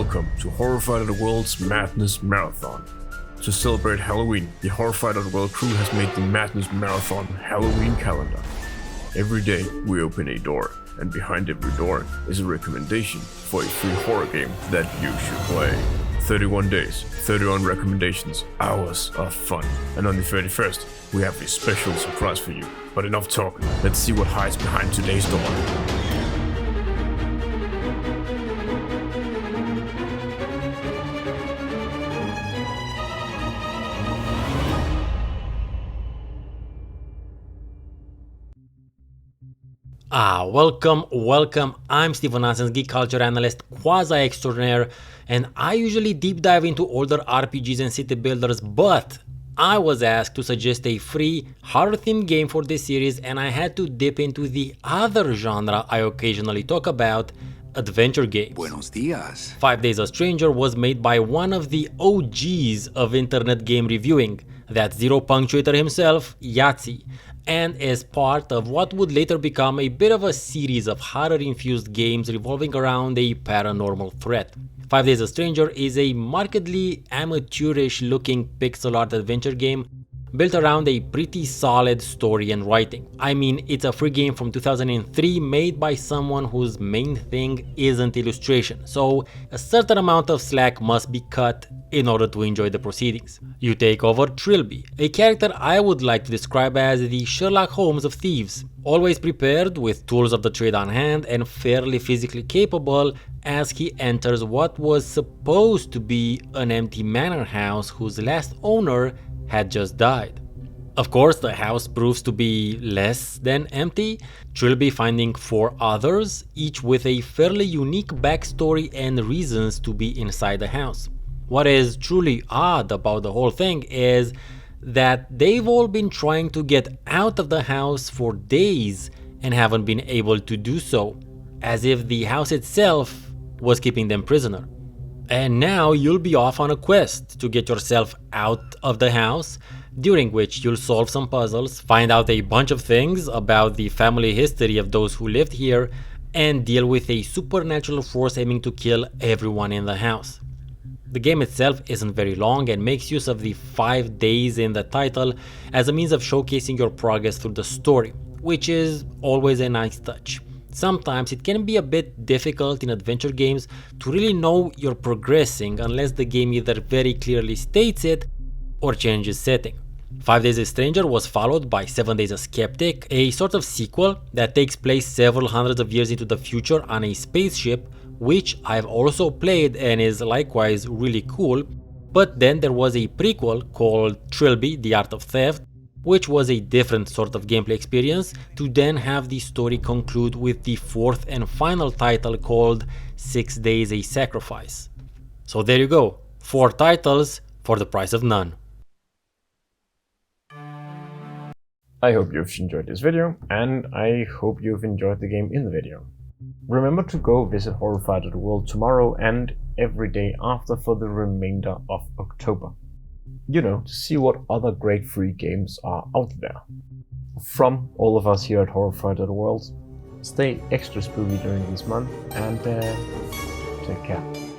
Welcome to Horrify.world's Madness Marathon. To celebrate Halloween, the Horrify.world crew has made the Madness Marathon Halloween calendar. Every day we open a door, and behind every door is a recommendation for a free horror game that you should play. 31 days, 31 recommendations, hours of fun. And on the 31st, we have a special surprise for you. But enough talk, let's see what hides behind today's door. Welcome. I'm Steven Hansen's geek culture analyst, quasi extraordinaire, and I usually deep dive into older RPGs and city builders, but I was asked to suggest a free horror themed game for this series, and I had to dip into the other genre I occasionally talk about, adventure games. Buenos dias. 5 Days a Stranger was made by one of the OGs of internet game reviewing, that zero punctuator himself, Yahtzee, and as part of what would later become a bit of a series of horror-infused games revolving around a paranormal threat. 5 Days a Stranger is a markedly amateurish looking pixel art adventure game built around a pretty solid story and writing. I mean, it's a free game from 2003 made by someone whose main thing isn't illustration, so a certain amount of slack must be cut in order to enjoy the proceedings. You take over Trilby, a character I would like to describe as the Sherlock Holmes of thieves, always prepared with tools of the trade on hand and fairly physically capable as he enters what was supposed to be an empty manor house whose last owner had just died. Of course, the house proves to be less than empty, Trilby finding 4 others, each with a fairly unique backstory and reasons to be inside the house. What is truly odd about the whole thing is that they've all been trying to get out of the house for days and haven't been able to do so, as if the house itself was keeping them prisoner. And now you'll be off on a quest to get yourself out of the house, during which you'll solve some puzzles, find out a bunch of things about the family history of those who lived here, and deal with a supernatural force aiming to kill everyone in the house. The game itself isn't very long and makes use of the 5 days in the title as a means of showcasing your progress through the story, which is always a nice touch. Sometimes it can be a bit difficult in adventure games to really know you're progressing unless the game either very clearly states it or changes setting. 5 Days a Stranger was followed by 7 Days a Skeptic, a sort of sequel that takes place several hundreds of years into the future on a spaceship, which I've also played and is likewise really cool. But then there was a prequel called Trilby: The Art of Theft, which was a different sort of gameplay experience, to then have the story conclude with the 4th and final title called 6 Days a Sacrifice. So there you go, 4 titles for the price of none. I hope you've enjoyed this video, and I hope you've enjoyed the game in the video. Remember to go visit Horrify.world tomorrow and every day after for the remainder of October. You know, to see what other great free games are out there. From all of us here at Horrify.world, stay extra spooky during this month and take care.